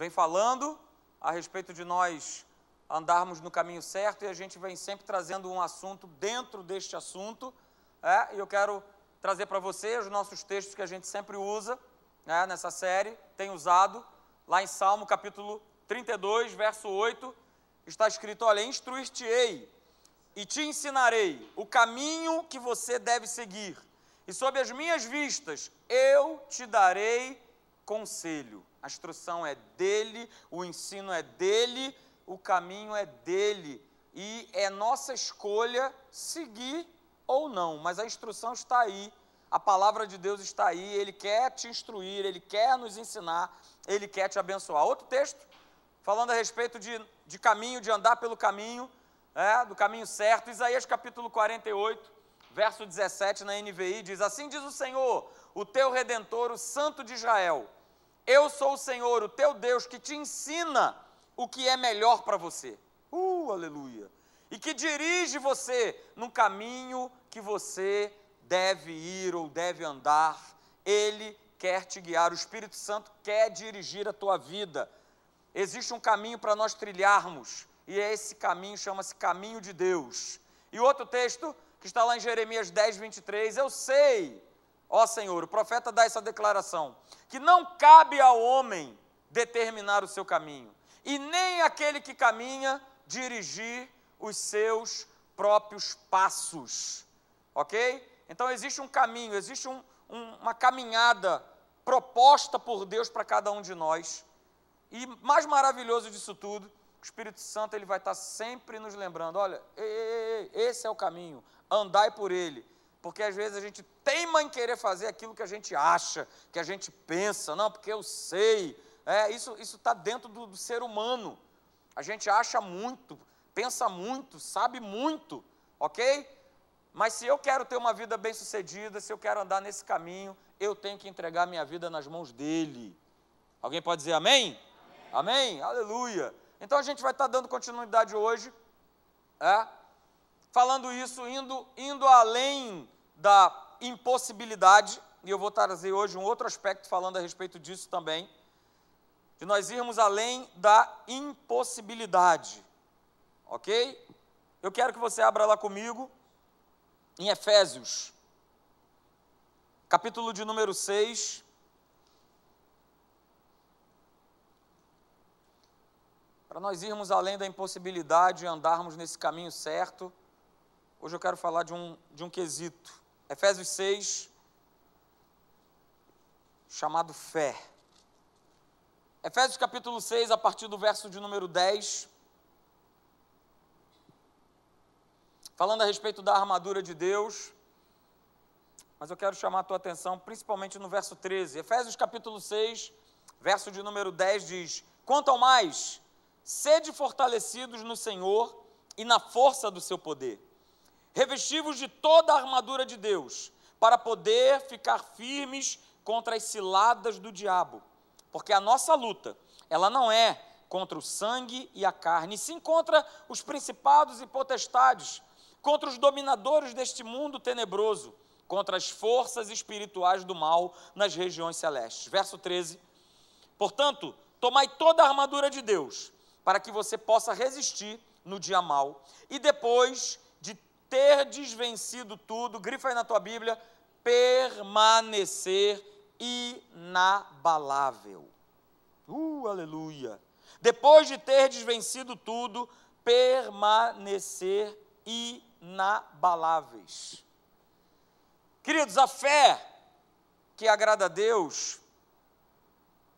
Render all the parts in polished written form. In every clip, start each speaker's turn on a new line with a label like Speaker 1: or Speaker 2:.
Speaker 1: vem falando a respeito de nós andarmos no caminho certo, e a gente vem sempre trazendo um assunto dentro deste assunto, e eu quero trazer para você os nossos textos que a gente sempre usa, nessa série, tem usado, lá em Salmo capítulo 32, verso 8, está escrito, olha, instruir-te-ei e te ensinarei o caminho que você deve seguir, e sob as minhas vistas eu te darei conselho. A instrução é dele, o ensino é dele, o caminho é dele, e é nossa escolha seguir ou não, mas a instrução está aí, a palavra de Deus está aí, Ele quer te instruir, Ele quer nos ensinar, Ele quer te abençoar. Outro texto, falando a respeito de caminho, de andar pelo caminho, do caminho certo, Isaías capítulo 48, verso 17 na NVI, diz, assim diz o Senhor, o teu Redentor, o Santo de Israel, eu sou o Senhor, o teu Deus, que te ensina o que é melhor para você, aleluia, e que dirige você no caminho que você deve ir ou deve andar. Ele quer te guiar, o Espírito Santo quer dirigir a tua vida. Existe um caminho para nós trilharmos, e esse caminho chama-se caminho de Deus. E outro texto, que está lá em Jeremias 10, 23, eu sei, ó Senhor, o profeta dá essa declaração, que não cabe ao homem determinar o seu caminho, e nem aquele que caminha dirigir os seus próprios passos, ok? Então existe um caminho, existe uma caminhada proposta por Deus para cada um de nós, e mais maravilhoso disso tudo, o Espírito Santo ele vai estar sempre nos lembrando, olha, esse é o caminho, andai por ele, porque às vezes a gente teima em querer fazer aquilo que a gente acha, que a gente pensa, não, porque eu sei, isso está dentro do ser humano, a gente acha muito, pensa muito, sabe muito, ok? Mas se eu quero ter uma vida bem-sucedida, se eu quero andar nesse caminho, eu tenho que entregar minha vida nas mãos dele. Alguém pode dizer amém? Amém? Amém? Aleluia! Então a gente vai estar dando continuidade hoje, falando isso, indo além da impossibilidade, e eu vou trazer hoje um outro aspecto falando a respeito disso também, de nós irmos além da impossibilidade, ok? Eu quero que você abra lá comigo, em Efésios, capítulo de número 6, para nós irmos além da impossibilidade e andarmos nesse caminho certo. Hoje eu quero falar de um quesito, Efésios 6, chamado fé. Efésios capítulo 6, a partir do verso de número 10, falando a respeito da armadura de Deus, mas eu quero chamar a tua atenção principalmente no verso 13. Efésios capítulo 6, verso de número 10 diz, quanto ao mais, sede fortalecidos no Senhor e na força do seu poder, revestivos de toda a armadura de Deus, para poder ficar firmes contra as ciladas do diabo, porque a nossa luta, ela não é contra o sangue e a carne, sim contra os principados e potestades, contra os dominadores deste mundo tenebroso, contra as forças espirituais do mal nas regiões celestes. Verso 13, portanto, tomai toda a armadura de Deus, para que você possa resistir no dia mau, e depois de terdes vencido tudo, grifa aí na tua Bíblia, permanecer inabalável. Aleluia. Depois de terdes vencido tudo, permanecer inabaláveis. Queridos, a fé que agrada a Deus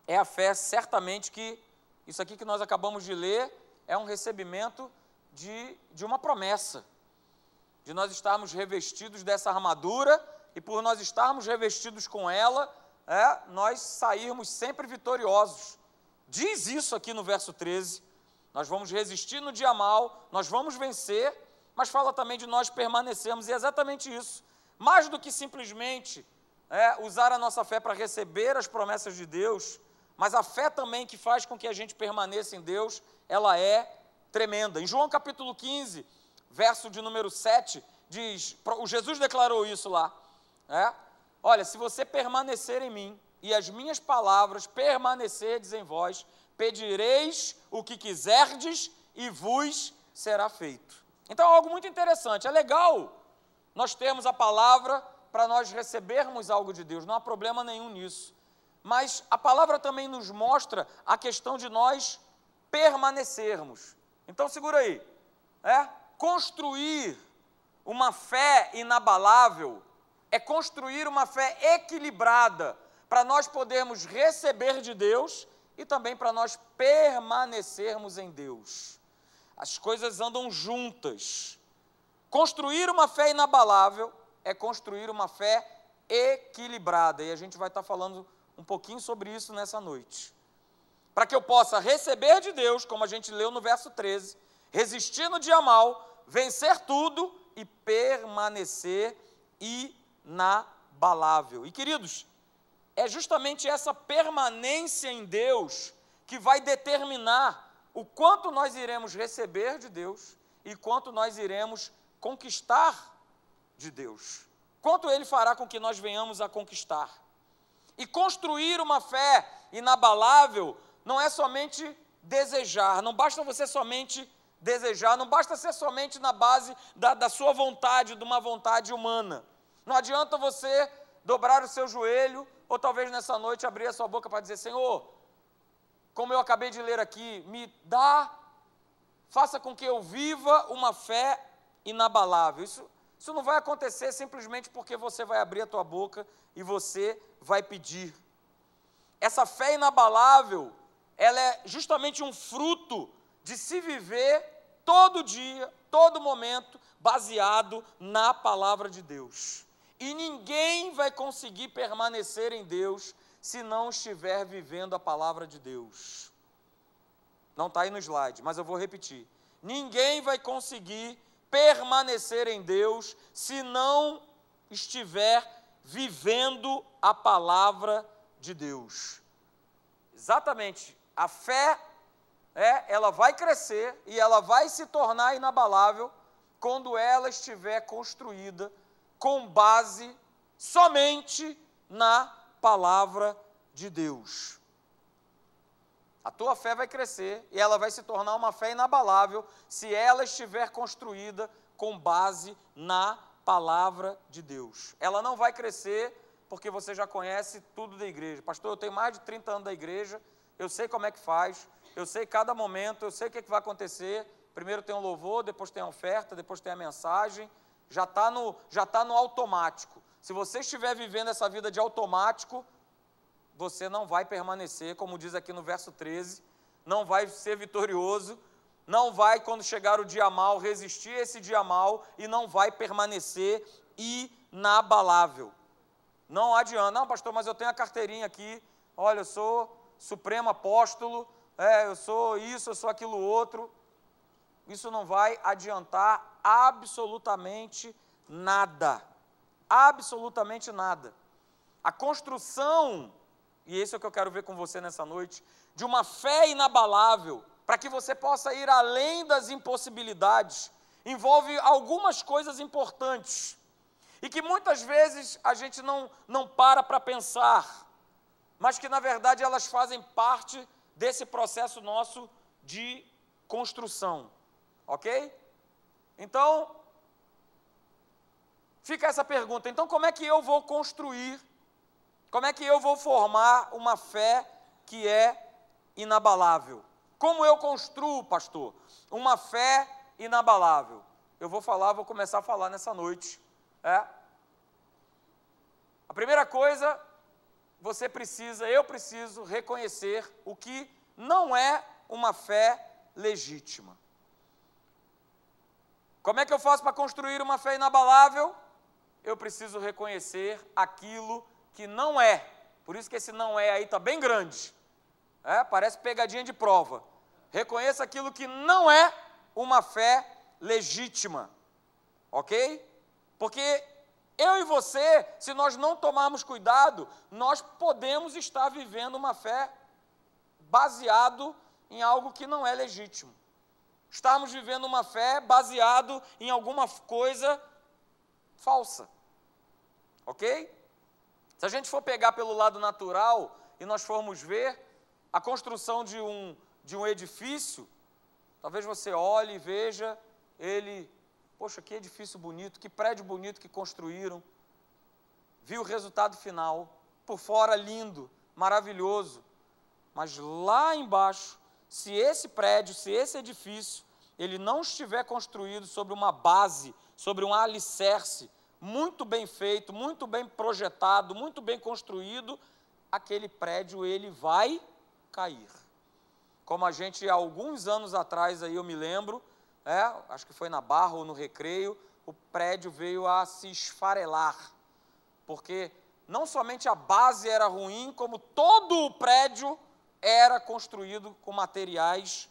Speaker 1: é a fé, certamente, que isso aqui que nós acabamos de ler é um recebimento de uma promessa, de nós estarmos revestidos dessa armadura, e por nós estarmos revestidos com ela, nós sairmos sempre vitoriosos. Diz isso aqui no verso 13, nós vamos resistir no dia mau, nós vamos vencer, mas fala também de nós permanecermos, e é exatamente isso. Mais do que simplesmente usar a nossa fé para receber as promessas de Deus, mas a fé também que faz com que a gente permaneça em Deus, ela é tremenda. Em João capítulo 15, verso de número 7, diz, o Jesus declarou isso lá, olha, se você permanecer em mim, e as minhas palavras permanecerdes em vós, pedireis o que quiserdes e vos será feito. Então é algo muito interessante, é legal nós termos a palavra para nós recebermos algo de Deus, não há problema nenhum nisso. Mas a palavra também nos mostra a questão de nós permanecermos. Então segura aí, construir uma fé inabalável é construir uma fé equilibrada para nós podermos receber de Deus e também para nós permanecermos em Deus. As coisas andam juntas. Construir uma fé inabalável é construir uma fé equilibrada. E a gente vai estar falando um pouquinho sobre isso nessa noite. Para que eu possa receber de Deus, como a gente leu no verso 13, resistir no dia mal, vencer tudo e permanecer inabalável. E queridos, é justamente essa permanência em Deus que vai determinar o quanto nós iremos receber de Deus e quanto nós iremos conquistar de Deus. Quanto Ele fará com que nós venhamos a conquistar. E construir uma fé inabalável não é somente desejar, não basta você somente desejar, não basta ser somente na base da sua vontade, de uma vontade humana. Não adianta você dobrar o seu joelho, ou talvez nessa noite abrir a sua boca para dizer: Senhor, como eu acabei de ler aqui, me dá, faça com que eu viva uma fé inabalável. Isso não vai acontecer simplesmente porque você vai abrir a tua boca e você vai pedir. Essa fé inabalável, ela é justamente um fruto de se viver todo dia, todo momento, baseado na palavra de Deus. E ninguém vai conseguir permanecer em Deus se não estiver vivendo a palavra de Deus. Não está aí no slide, mas eu vou repetir. Ninguém vai conseguir permanecer em Deus se não estiver vivendo a palavra de Deus. Exatamente, a fé, ela vai crescer e ela vai se tornar inabalável quando ela estiver construída com base somente na palavra de Deus. A tua fé vai crescer e ela vai se tornar uma fé inabalável se ela estiver construída com base na palavra de Deus. Ela não vai crescer porque você já conhece tudo da igreja. Pastor, eu tenho mais de 30 anos da igreja, eu sei como é que faz, eu sei cada momento, eu sei o que vai acontecer. Primeiro tem um louvor, depois tem a oferta, depois tem a mensagem. Já está no automático. Se você estiver vivendo essa vida de automático, você não vai permanecer, como diz aqui no verso 13, não vai ser vitorioso, não vai, quando chegar o dia mal, resistir a esse dia mal e não vai permanecer inabalável. Não adianta, não, pastor, mas eu tenho a carteirinha aqui, olha, eu sou supremo apóstolo, eu sou isso, eu sou aquilo outro. Isso não vai adiantar absolutamente nada. Absolutamente nada. A construção, e isso é o que eu quero ver com você nessa noite, de uma fé inabalável, para que você possa ir além das impossibilidades, envolve algumas coisas importantes, e que muitas vezes a gente não para pensar, mas que na verdade elas fazem parte desse processo nosso de construção. Ok? Então, fica essa pergunta. Então, como é que eu vou construir, como é que eu vou formar uma fé que é inabalável? Como eu construo, pastor, uma fé inabalável? Eu vou começar a falar nessa noite. A primeira coisa, eu preciso reconhecer o que não é uma fé legítima. Como é que eu faço para construir uma fé inabalável? Eu preciso reconhecer aquilo que não é. Por isso que esse não é aí está bem grande. Parece pegadinha de prova. Reconheça aquilo que não é uma fé legítima. Ok? Porque eu e você, se nós não tomarmos cuidado, nós podemos estar vivendo uma fé baseado em algo que não é legítimo. Estarmos vivendo uma fé baseado em alguma coisa falsa. Ok? Se a gente for pegar pelo lado natural e nós formos ver, a construção de um edifício, talvez você olhe e veja ele, poxa, que edifício bonito, que prédio bonito que construíram, viu o resultado final, por fora lindo, maravilhoso, mas lá embaixo, se esse prédio, se esse edifício, ele não estiver construído sobre uma base, sobre um alicerce, muito bem feito, muito bem projetado, muito bem construído, aquele prédio ele vai cair. Como a gente, há alguns anos atrás, aí eu me lembro, acho que foi na Barra ou no Recreio, o prédio veio a se esfarelar, porque não somente a base era ruim, como todo o prédio era construído com materiais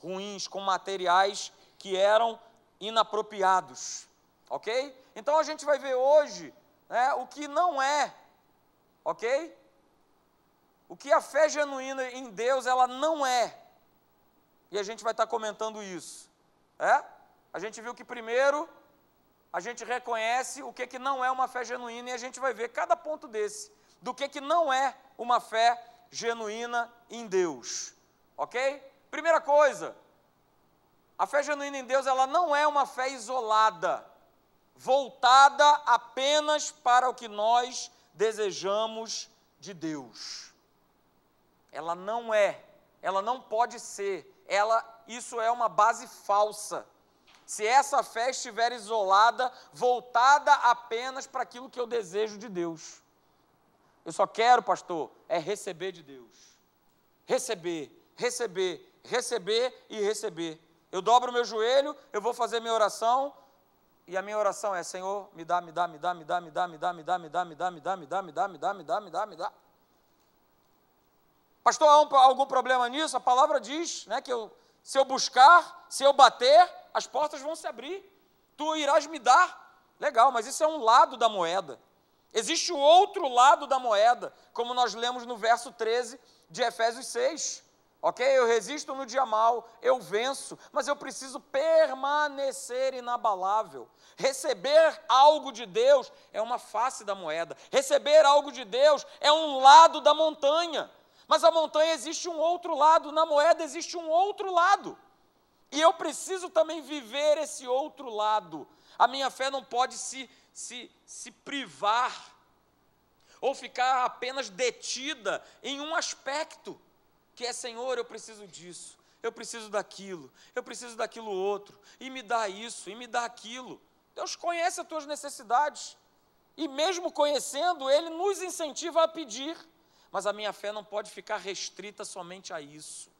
Speaker 1: ruins, com materiais que eram inapropriados, ok? Então a gente vai ver hoje o que não é, ok? O que a fé genuína em Deus, ela não é. E a gente vai estar comentando isso. A gente viu que primeiro a gente reconhece o que não é uma fé genuína e a gente vai ver cada ponto desse, do que não é uma fé genuína em Deus, ok? Primeira coisa, a fé genuína em Deus, ela não é uma fé isolada, voltada apenas para o que nós desejamos de Deus. Ela não é, ela não pode ser, isso é uma base falsa. Se essa fé estiver isolada, voltada apenas para aquilo que eu desejo de Deus. Eu só quero, pastor, receber de Deus. Receber, receber, receber e receber. Eu dobro o meu joelho, eu vou fazer minha oração, e a minha oração é, Senhor, me dá, me dá, me dá, me dá, me dá, me dá, me dá, me dá, me dá, me dá, me dá, me dá, me dá, me dá, me dá, me dá. Pastor, há algum problema nisso? A palavra diz, que se eu buscar, se eu bater, as portas vão se abrir. Tu irás me dar. Legal, mas isso é um lado da moeda. Existe o outro lado da moeda, como nós lemos no verso 13 de Efésios 6. Ok? Eu resisto no dia mau, eu venço, mas eu preciso permanecer inabalável. Receber algo de Deus é uma face da moeda. Receber algo de Deus é um lado da montanha. Mas a montanha existe um outro lado, na moeda existe um outro lado. E eu preciso também viver esse outro lado. A minha fé não pode se privar ou ficar apenas detida em um aspecto, que é, Senhor, eu preciso disso, eu preciso daquilo outro, e me dá isso, e me dá aquilo. Deus conhece as tuas necessidades, e mesmo conhecendo, Ele nos incentiva a pedir, mas a minha fé não pode ficar restrita somente a isso.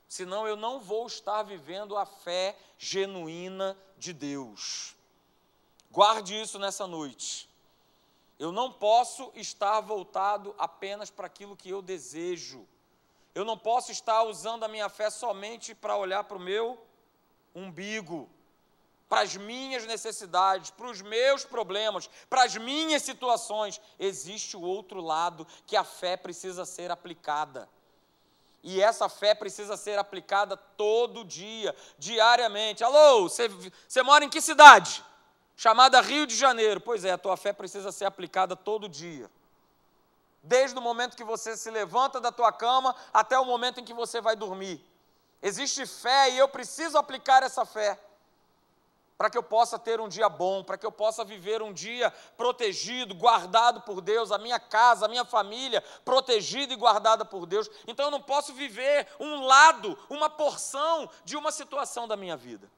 Speaker 1: Senão eu não vou estar vivendo a fé genuína de Deus. Guarde isso nessa noite. Eu não posso estar voltado apenas para aquilo que eu desejo. Eu não posso estar usando a minha fé somente para olhar para o meu umbigo, para as minhas necessidades, para os meus problemas, para as minhas situações. Existe o outro lado que a fé precisa ser aplicada. E essa fé precisa ser aplicada todo dia, diariamente. Alô, você mora em que cidade? Chamada Rio de Janeiro. Pois é, a tua fé precisa ser aplicada todo dia. Desde o momento que você se levanta da tua cama até o momento em que você vai dormir. Existe fé e eu preciso aplicar essa fé para que eu possa ter um dia bom, para que eu possa viver um dia protegido, guardado por Deus, a minha casa, a minha família, protegida e guardada por Deus. Então eu não posso viver um lado, uma porção de uma situação da minha vida.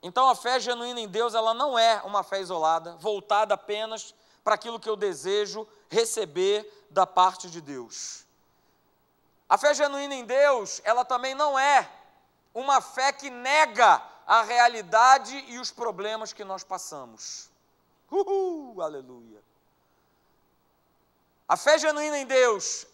Speaker 1: Então a fé genuína em Deus, ela não é uma fé isolada, voltada apenas para aquilo que eu desejo receber da parte de Deus. A fé genuína em Deus, ela também não é uma fé que nega a realidade e os problemas que nós passamos. Aleluia. A fé genuína em Deus,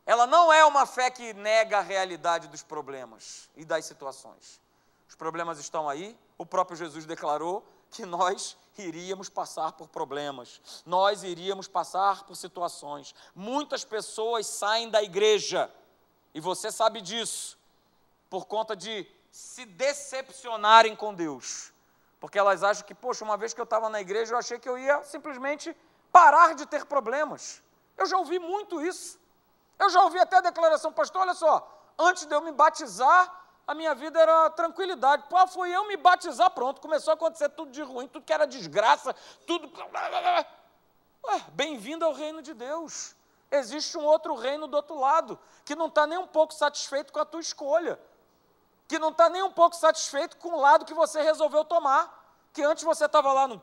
Speaker 1: ela não é uma fé que nega a realidade dos problemas e das situações. Os problemas estão aí, o próprio Jesus declarou que nós iríamos passar por problemas, nós iríamos passar por situações. Muitas pessoas saem da igreja, e você sabe disso, por conta de se decepcionarem com Deus, porque elas acham que, poxa, uma vez que eu estava na igreja, eu achei que eu ia simplesmente parar de ter problemas. Eu já ouvi muito isso. Eu já ouvi até a declaração, pastor, olha só, antes de eu me batizar, a minha vida era tranquilidade. Pô, fui eu me batizar, pronto, começou a acontecer tudo de ruim, tudo que era desgraça, tudo... Bem-vindo ao reino de Deus. Existe um outro reino do outro lado, que não está nem um pouco satisfeito com a tua escolha, que não está nem um pouco satisfeito com o lado que você resolveu tomar, que antes você estava lá no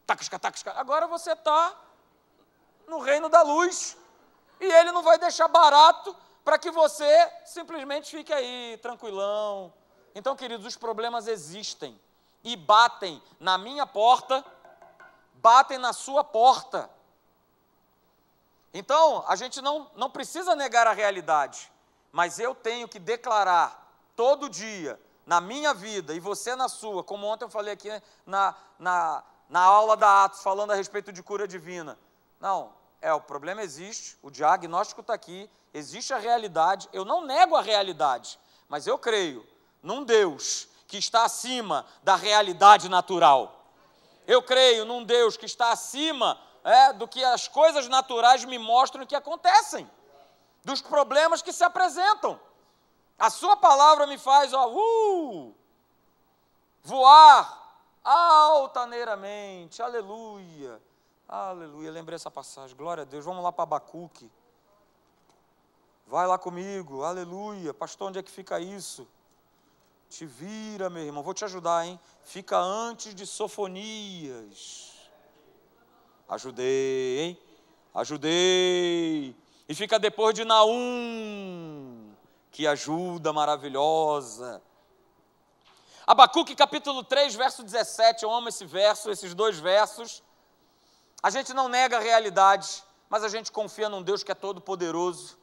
Speaker 1: tacasca, agora você está no reino da luz, e ele não vai deixar barato para que você simplesmente fique aí, tranquilão. Então, queridos, os problemas existem, e batem na minha porta, batem na sua porta. Então, a gente não precisa negar a realidade, mas eu tenho que declarar todo dia, na minha vida, e você na sua, como ontem eu falei aqui na aula da Atos, falando a respeito de cura divina. Não, o problema existe, o diagnóstico está aqui, existe a realidade, eu não nego a realidade, mas eu creio num Deus que está acima da realidade natural. Eu creio num Deus que está acima do que as coisas naturais me mostram que acontecem, dos problemas que se apresentam. A sua palavra me faz voar altaneiramente, aleluia, aleluia. Lembrei essa passagem, glória a Deus. Vamos lá para Abacuque, vai lá comigo, aleluia. Pastor, onde é que fica isso? Te vira, meu irmão, vou te ajudar, hein? Fica antes de Sofonias. Ajudei, hein? Ajudei. E fica depois de Naum. Que ajuda maravilhosa. Abacuque capítulo 3, verso 17, eu amo esse verso, esses dois versos. A gente não nega a realidade, mas a gente confia num Deus que é todo poderoso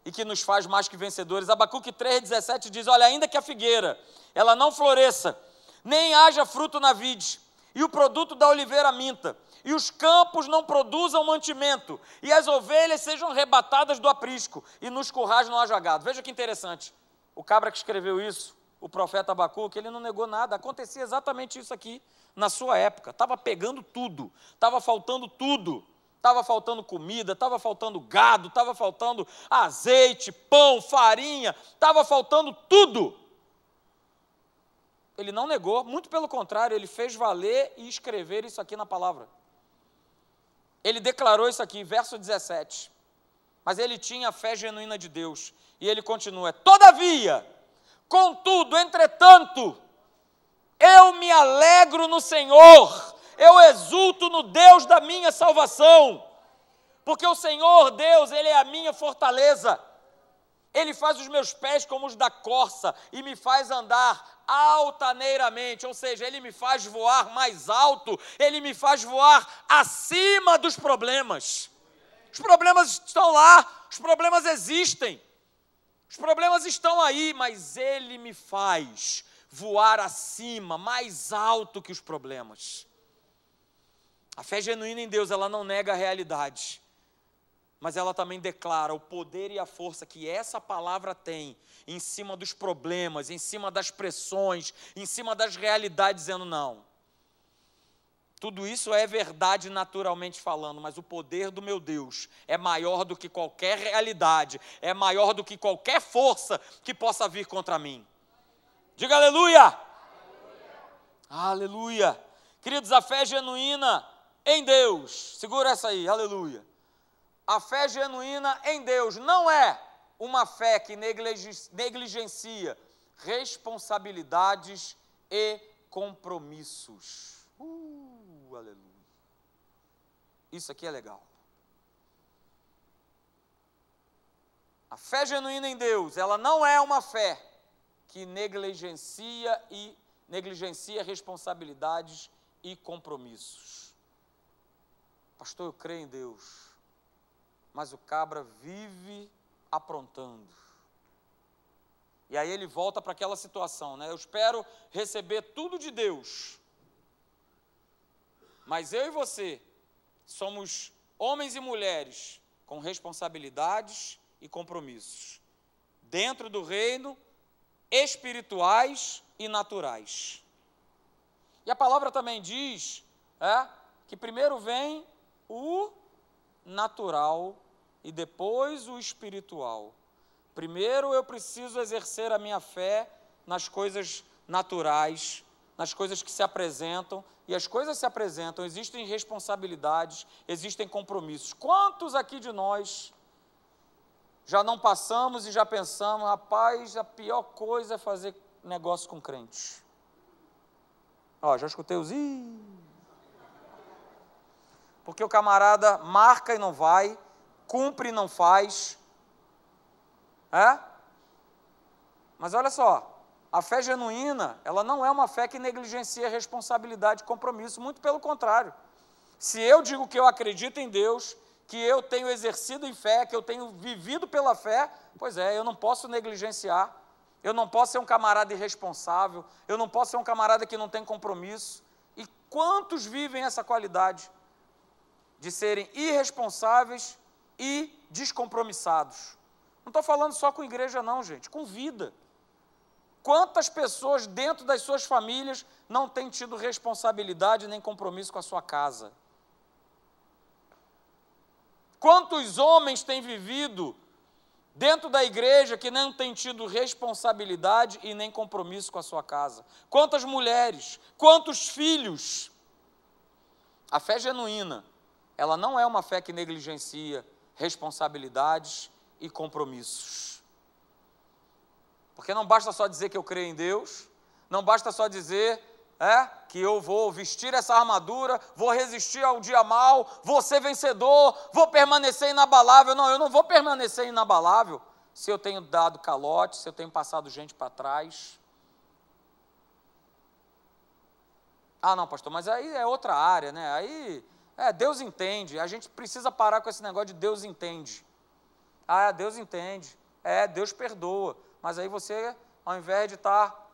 Speaker 1: e que nos faz mais que vencedores. Abacuque 3, 17 diz, olha, ainda que a figueira, ela não floresça, nem haja fruto na vide, e o produto da oliveira minta, e os campos não produzam mantimento, e as ovelhas sejam arrebatadas do aprisco, e nos currais não haja gado. Veja que interessante, o cabra que escreveu isso, o profeta Abacuque, ele não negou nada, acontecia exatamente isso aqui na sua época, estava pegando tudo, estava faltando tudo, estava faltando comida, estava faltando gado, estava faltando azeite, pão, farinha, estava faltando tudo. Ele não negou, muito pelo contrário, ele fez valer e escrever isso aqui na palavra. Ele declarou isso aqui, verso 17. Mas ele tinha a fé genuína de Deus. E ele continua, todavia, contudo, entretanto, eu me alegro no Senhor, eu exulto no Deus da minha salvação, porque o Senhor Deus, Ele é a minha fortaleza, Ele faz os meus pés como os da corça e me faz andar altaneiramente, ou seja, Ele me faz voar mais alto, Ele me faz voar acima dos problemas. Os problemas estão lá, os problemas existem, os problemas estão aí, mas Ele me faz voar acima, mais alto que os problemas. A fé genuína em Deus, ela não nega a realidade, mas ela também declara o poder e a força que essa palavra tem em cima dos problemas, em cima das pressões, em cima das realidades, dizendo não. Tudo isso é verdade naturalmente falando, mas o poder do meu Deus é maior do que qualquer realidade, é maior do que qualquer força que possa vir contra mim. Diga aleluia! Aleluia! Aleluia! Queridos, a fé genuína em Deus, segura essa aí, aleluia. A fé genuína em Deus não é uma fé que negligencia responsabilidades e compromissos. Aleluia. Isso aqui é legal. A fé genuína em Deus, ela não é uma fé que negligencia responsabilidades e compromissos. Pastor, eu creio em Deus, mas o cabra vive aprontando. E aí ele volta para aquela situação, né? Eu espero receber tudo de Deus, mas eu e você somos homens e mulheres com responsabilidades e compromissos, dentro do reino, espirituais e naturais. E a palavra também diz que primeiro vem o natural e depois o espiritual. Primeiro eu preciso exercer a minha fé nas coisas naturais, nas coisas que se apresentam, e as coisas se apresentam, existem responsabilidades, existem compromissos. Quantos aqui de nós já não passamos e já pensamos, rapaz, a pior coisa é fazer negócio com crente? Ó, já escutei os porque o camarada marca e não vai, cumpre e não faz. Mas olha só, a fé genuína, ela não é uma fé que negligencia responsabilidade e compromisso, muito pelo contrário. Se eu digo que eu acredito em Deus, que eu tenho exercido em fé, que eu tenho vivido pela fé, pois é, eu não posso negligenciar, eu não posso ser um camarada irresponsável, eu não posso ser um camarada que não tem compromisso. E quantos vivem essa qualidade de serem irresponsáveis e descompromissados? Não estou falando só com igreja não, gente, com vida. Quantas pessoas dentro das suas famílias não têm tido responsabilidade nem compromisso com a sua casa? Quantos homens têm vivido dentro da igreja que não têm tido responsabilidade e nem compromisso com a sua casa? Quantas mulheres, quantos filhos? A fé genuína, ela não é uma fé que negligencia responsabilidades e compromissos. Porque não basta só dizer que eu creio em Deus, não basta só dizer que eu vou vestir essa armadura, vou resistir ao dia mau, vou ser vencedor, vou permanecer inabalável. Não, eu não vou permanecer inabalável se eu tenho dado calote, se eu tenho passado gente para trás. Ah, não, pastor, mas aí é outra área, né? Aí, Deus entende, a gente precisa parar com esse negócio de Deus entende. Ah, Deus entende, Deus perdoa, mas aí você, ao invés de estar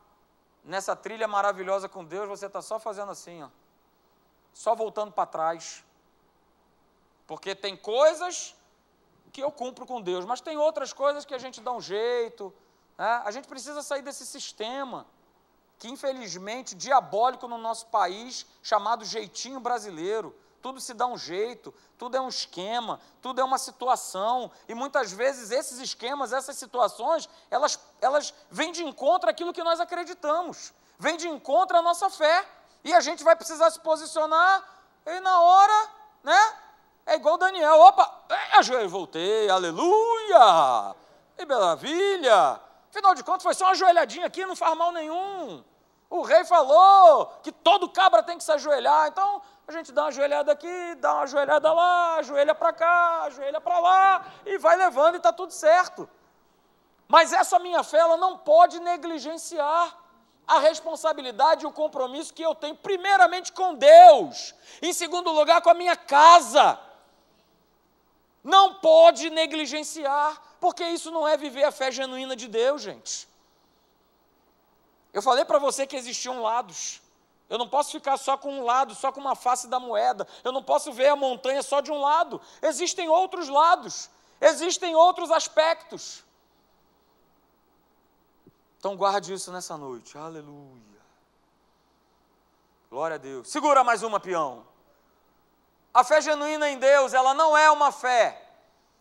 Speaker 1: nessa trilha maravilhosa com Deus, você está só fazendo assim, ó, só voltando para trás, porque tem coisas que eu cumpro com Deus, mas tem outras coisas que a gente dá um jeito, né? A gente precisa sair desse sistema, que infelizmente, diabólico no nosso país, chamado jeitinho brasileiro. Tudo se dá um jeito, tudo é um esquema, tudo é uma situação, e muitas vezes esses esquemas, essas situações, elas vêm de encontro àquilo que nós acreditamos, vêm de encontro à nossa fé, e a gente vai precisar se posicionar, e na hora, né, é igual Daniel, opa, ajoelhei, voltei, aleluia, e maravilha, afinal de contas foi só uma ajoelhadinha aqui, não faz mal nenhum, o rei falou que todo cabra tem que se ajoelhar, então a gente dá uma ajoelhada aqui, dá uma ajoelhada lá, ajoelha para cá, ajoelha para lá, e vai levando e está tudo certo. Mas essa minha fé, ela não pode negligenciar a responsabilidade e o compromisso que eu tenho, primeiramente com Deus, em segundo lugar com a minha casa. Não pode negligenciar, porque isso não é viver a fé genuína de Deus, gente. Eu falei para você que existiam lados. Eu não posso ficar só com um lado, só com uma face da moeda. Eu não posso ver a montanha só de um lado. Existem outros lados. Existem outros aspectos. Então guarde isso nessa noite. Aleluia. Glória a Deus. Segura mais uma, peão. A fé genuína em Deus, ela não é uma fé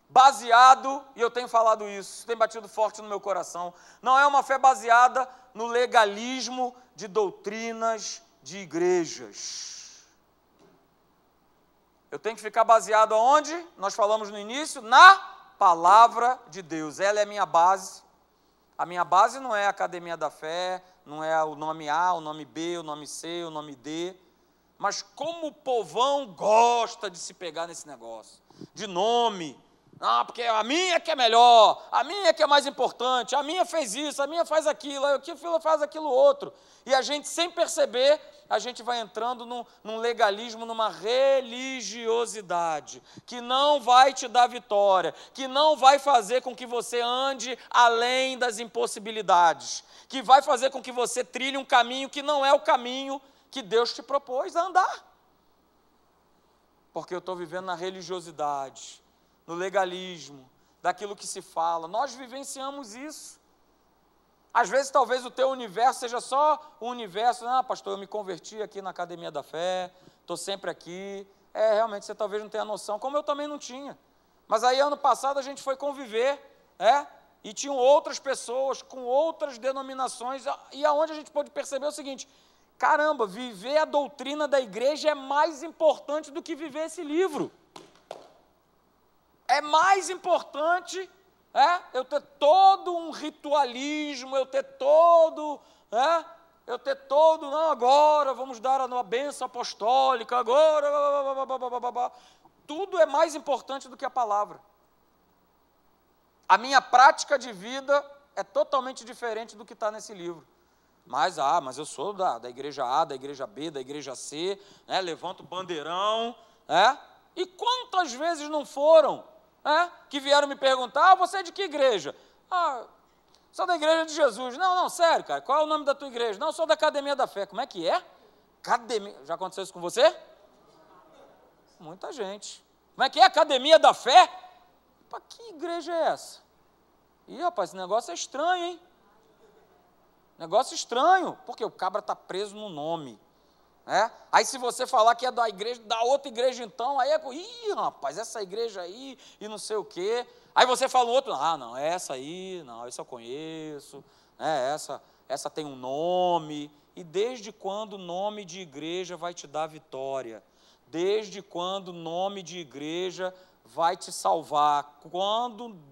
Speaker 1: baseado, e eu tenho falado isso, tem batido forte no meu coração, não é uma fé baseada no legalismo de doutrinas de igrejas. Eu tenho que ficar baseado aonde? Nós falamos no início, na palavra de Deus. Ela é a minha base. A minha base não é a academia da fé, não é o nome A, o nome B, o nome C, o nome D. Mas como o povão gosta de se pegar nesse negócio, de nome. Ah, porque a minha que é melhor, a minha que é mais importante, a minha fez isso, a minha faz aquilo, a minha faz aquilo outro. E a gente, sem perceber, a gente vai entrando num legalismo, numa religiosidade, que não vai te dar vitória, que não vai fazer com que você ande além das impossibilidades, que vai fazer com que você trilhe um caminho que não é o caminho que Deus te propôs a andar. Porque eu estou vivendo na religiosidade, no legalismo, daquilo que se fala. Nós vivenciamos isso. Às vezes, talvez o teu universo seja só o universo, pastor, eu me converti aqui na Academia da Fé, estou sempre aqui. Realmente, você talvez não tenha noção, como eu também não tinha. Mas aí, ano passado, a gente foi conviver, e tinham outras pessoas com outras denominações, e aonde a gente pôde perceber o seguinte: caramba, viver a doutrina da igreja é mais importante do que viver esse livro. É mais importante eu ter todo um ritualismo, eu ter todo, não, agora vamos dar a bênção apostólica, agora, tudo é mais importante do que a palavra. A minha prática de vida é totalmente diferente do que está nesse livro. Mas eu sou da igreja A, da igreja B, da igreja C, levanto o bandeirão, e quantas vezes não foram, que vieram me perguntar: você é de que igreja? Sou da igreja de Jesus. Não, sério, cara, qual é o nome da tua igreja? Não, sou da Academia da Fé. Como é que é? Academia, já aconteceu isso com você? Muita gente. Como é que é? Academia da Fé? Para que igreja é essa? Ih, rapaz, esse negócio é estranho, hein? Negócio estranho, porque o cabra está preso no nome. Aí se você falar que é da igreja, da outra igreja então, aí ih, rapaz, essa igreja aí, e não sei o quê. Aí você fala outro: não, essa aí, não, essa eu conheço, essa tem um nome. E desde quando o nome de igreja vai te dar vitória? Desde quando o nome de igreja vai te salvar?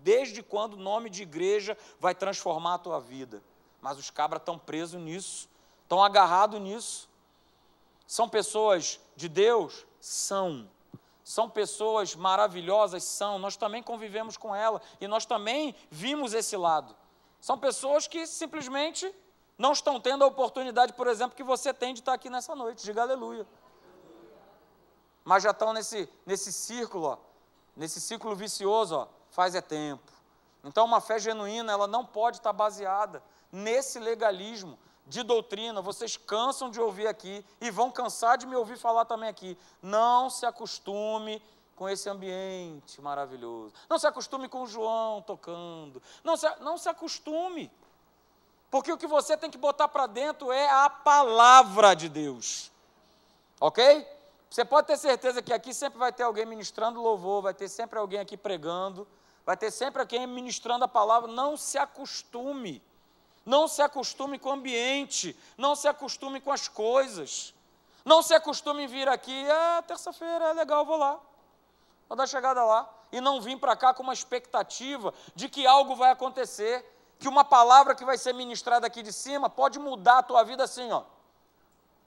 Speaker 1: Desde quando o nome de igreja vai transformar a tua vida? Mas os cabras estão presos nisso, estão agarrados nisso. São pessoas de Deus? São. São pessoas maravilhosas? São. Nós também convivemos com ela e nós também vimos esse lado. São pessoas que simplesmente não estão tendo a oportunidade, por exemplo, que você tem de estar aqui nessa noite. Diga aleluia. Mas já estão nesse círculo, nesse ciclo vicioso, faz tempo. Então, uma fé genuína, ela não pode estar baseada nesse legalismo de doutrina. Vocês cansam de ouvir aqui e vão cansar de me ouvir falar também aqui. Não se acostume com esse ambiente maravilhoso. Não se acostume com o João tocando. Não se acostume. Porque o que você tem que botar para dentro é a palavra de Deus. Ok? Você pode ter certeza que aqui sempre vai ter alguém ministrando louvor, vai ter sempre alguém aqui pregando, vai ter sempre alguém ministrando a palavra. Não se acostume. Não se acostume com o ambiente, não se acostume com as coisas, não se acostume em vir aqui: terça-feira é legal, vou lá, vou dar chegada lá, e não vir para cá com uma expectativa de que algo vai acontecer, que uma palavra que vai ser ministrada aqui de cima pode mudar a tua vida assim,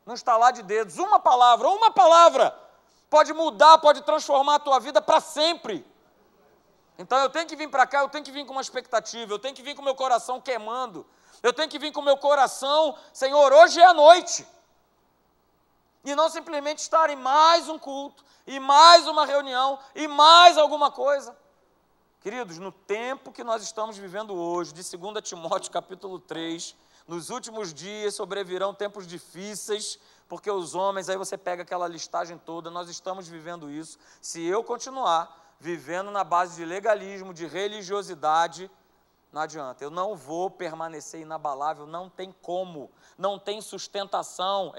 Speaker 1: no estalar de dedos. Uma palavra pode mudar, pode transformar a tua vida para sempre. Então eu tenho que vir para cá, eu tenho que vir com uma expectativa, eu tenho que vir com o meu coração queimando, eu tenho que vir com o meu coração: Senhor, hoje é a noite. E não simplesmente estar em mais um culto, e mais uma reunião, e mais alguma coisa. Queridos, no tempo que nós estamos vivendo hoje, de 2 Timóteo capítulo 3, nos últimos dias sobrevirão tempos difíceis, porque os homens, aí você pega aquela listagem toda, nós estamos vivendo isso. Se eu continuar vivendo na base de legalismo, de religiosidade, não adianta. Eu não vou permanecer inabalável, não tem como, não tem sustentação.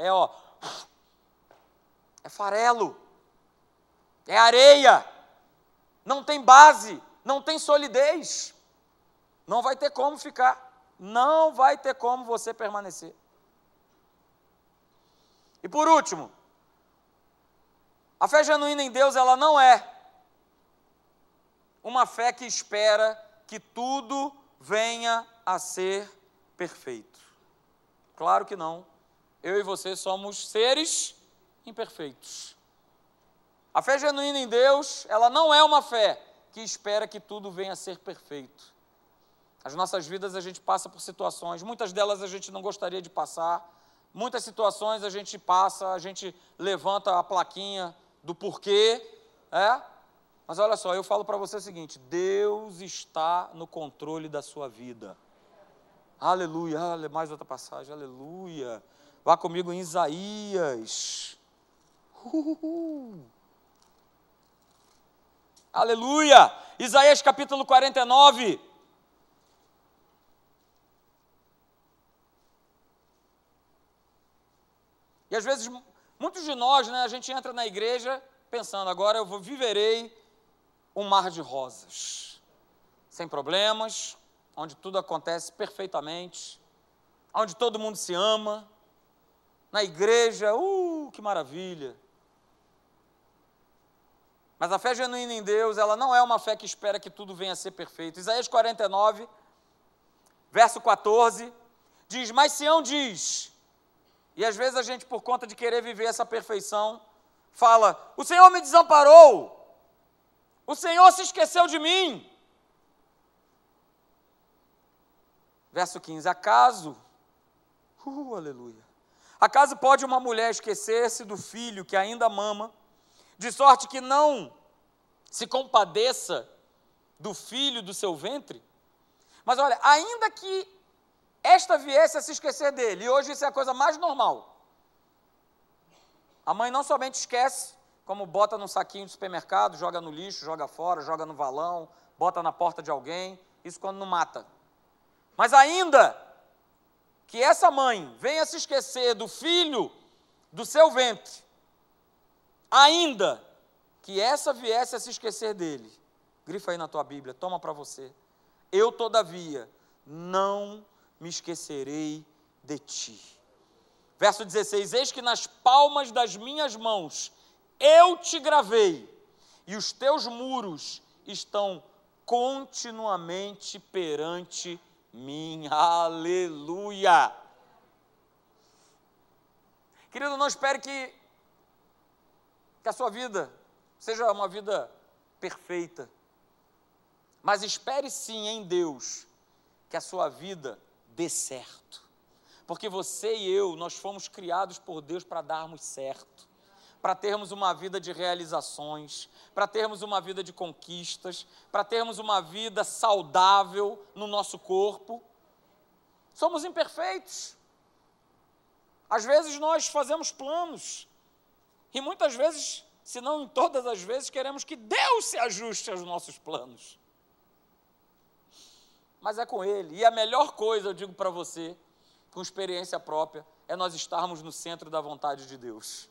Speaker 1: É farelo, é areia, não tem base, não tem solidez, não vai ter como ficar, não vai ter como você permanecer. E por último, a fé genuína em Deus, ela não é uma fé que espera que tudo venha a ser perfeito. Claro que não. Eu e você somos seres imperfeitos. A fé genuína em Deus, ela não é uma fé que espera que tudo venha a ser perfeito. As nossas vidas a gente passa por situações, muitas delas a gente não gostaria de passar, muitas situações a gente passa, a gente levanta a plaquinha do porquê, Mas olha só, eu falo para você o seguinte: Deus está no controle da sua vida. Aleluia, mais outra passagem, aleluia. Vá comigo em Isaías. Aleluia! Isaías capítulo 49. E às vezes, muitos de nós, a gente entra na igreja pensando: agora eu viverei um mar de rosas, sem problemas, onde tudo acontece perfeitamente, onde todo mundo se ama, na igreja, que maravilha. Mas a fé genuína em Deus, ela não é uma fé que espera que tudo venha a ser perfeito. Isaías 49, verso 14, diz, mas Sião diz, e às vezes a gente, por conta de querer viver essa perfeição, fala, o Senhor me desamparou, o Senhor se esqueceu de mim. Verso 15, aleluia, acaso pode uma mulher esquecer-se do filho que ainda mama, de sorte que não se compadeça do filho do seu ventre? Mas olha, ainda que esta viesse a se esquecer dele, e hoje isso é a coisa mais normal, a mãe não somente esquece, como bota num saquinho de supermercado, joga no lixo, joga fora, joga no valão, bota na porta de alguém, isso quando não mata. Mas ainda que essa mãe venha se esquecer do filho do seu ventre, ainda que essa viesse a se esquecer dele, grifa aí na tua Bíblia, toma para você, eu todavia não me esquecerei de ti. Verso 16, eis que nas palmas das minhas mãos eu te gravei, e os teus muros estão continuamente perante mim. Aleluia! Querido, não espere que a sua vida seja uma vida perfeita, mas espere sim em Deus que a sua vida dê certo, porque você e eu, nós fomos criados por Deus para darmos certo, para termos uma vida de realizações, para termos uma vida de conquistas, para termos uma vida saudável no nosso corpo. Somos imperfeitos, às vezes nós fazemos planos, e muitas vezes, se não em todas as vezes, queremos que Deus se ajuste aos nossos planos. Mas é com Ele. E a melhor coisa, eu digo para você, com experiência própria, é nós estarmos no centro da vontade de Deus.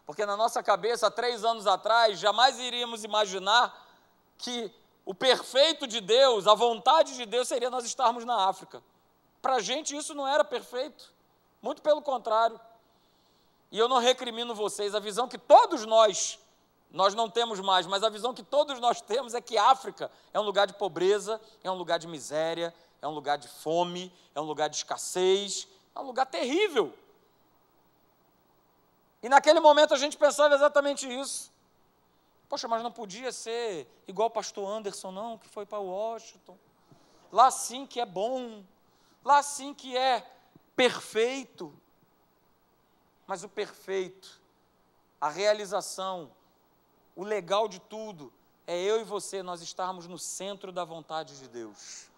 Speaker 1: Porque na nossa cabeça, há 3 anos atrás, jamais iríamos imaginar que o perfeito de Deus, a vontade de Deus, seria nós estarmos na África. Para a gente isso não era perfeito, muito pelo contrário. E eu não recrimino vocês, a visão que todos nós não temos mais, mas a visão que todos nós temos é que a África é um lugar de pobreza, é um lugar de miséria, é um lugar de fome, é um lugar de escassez, é um lugar terrível. E naquele momento a gente pensava exatamente isso. Poxa, mas não podia ser igual o pastor Anderson, não, que foi para Washington. Lá sim que é bom, lá sim que é perfeito. Mas o perfeito, a realização, o legal de tudo, é eu e você, nós estarmos no centro da vontade de Deus.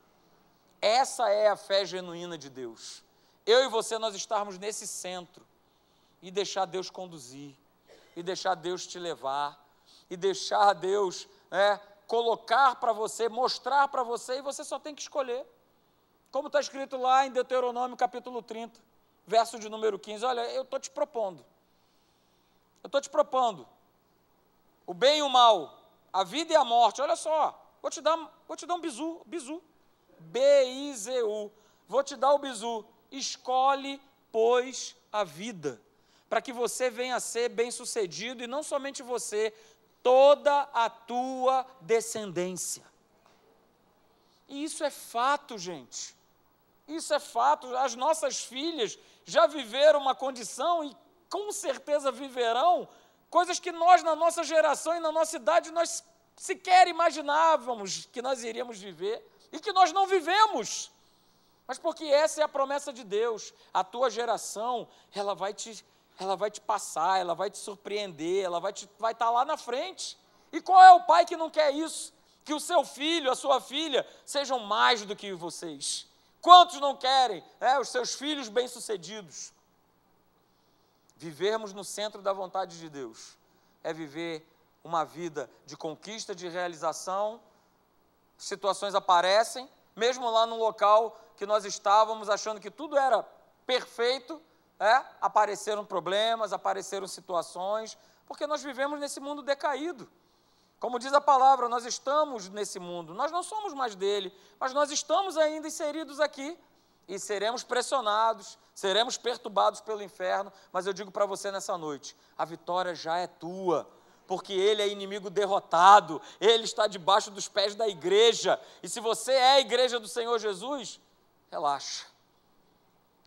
Speaker 1: Essa é a fé genuína de Deus. Eu e você, nós estarmos nesse centro, e deixar Deus conduzir, e deixar Deus te levar, e deixar Deus colocar para você, mostrar para você, e você só tem que escolher. Como está escrito lá em Deuteronômio capítulo 30, verso de número 15, olha, eu estou te propondo, o bem e o mal, a vida e a morte, olha só, vou te dar um bizu, B-I-Z-U, vou te dar o bizu, escolhe, pois, a vida, para que você venha a ser bem-sucedido, e não somente você, toda a tua descendência. E isso é fato, gente, isso é fato, as nossas filhas já viveram uma condição, e com certeza viverão, coisas que nós, na nossa geração e na nossa idade, nós sequer imaginávamos que nós iríamos viver, e que nós não vivemos, mas porque essa é a promessa de Deus, a tua geração, ela vai te passar, ela vai te surpreender, ela vai estar lá na frente. E qual é o pai que não quer isso? Que o seu filho, a sua filha, sejam mais do que vocês. Quantos não querem os seus filhos bem-sucedidos? Vivermos no centro da vontade de Deus é viver uma vida de conquista, de realização. Situações aparecem, mesmo lá no local que nós estávamos, achando que tudo era perfeito, apareceram problemas, apareceram situações, porque nós vivemos nesse mundo decaído. Como diz a palavra, nós estamos nesse mundo, nós não somos mais dele, mas nós estamos ainda inseridos aqui e seremos pressionados, seremos perturbados pelo inferno, mas eu digo para você nessa noite, a vitória já é tua, porque ele é inimigo derrotado, ele está debaixo dos pés da igreja, e se você é a igreja do Senhor Jesus, relaxa.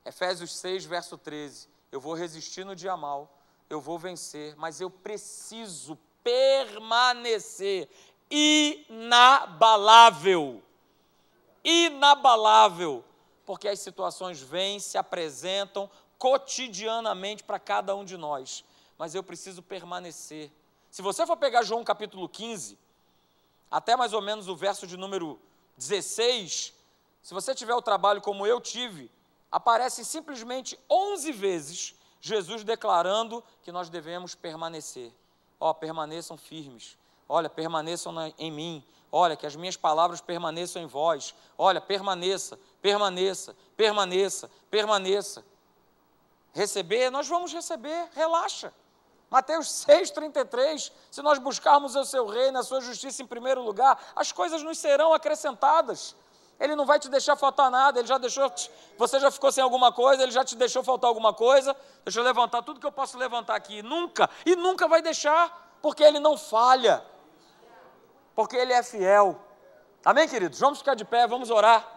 Speaker 1: Efésios 6, verso 13, eu vou resistir no dia mal, eu vou vencer, mas eu preciso permanecer inabalável, porque as situações vêm, se apresentam cotidianamente para cada um de nós, mas eu preciso permanecer. Se você for pegar João capítulo 15, até mais ou menos o verso de número 16, se você tiver o trabalho como eu tive, aparecem simplesmente 11 vezes Jesus declarando que nós devemos permanecer. Permaneçam firmes, olha, permaneçam em mim, olha, que as minhas palavras permaneçam em vós, olha, permaneça. Receber, nós vamos receber, relaxa. Mateus 6,33, se nós buscarmos o seu reino, a sua justiça em primeiro lugar, as coisas nos serão acrescentadas. Ele não vai te deixar faltar nada, ele já deixou, você já ficou sem alguma coisa, ele já te deixou faltar alguma coisa, deixa eu levantar tudo que eu posso levantar aqui, nunca vai deixar, porque ele não falha, porque ele é fiel. Amém, queridos? Vamos ficar de pé, vamos orar.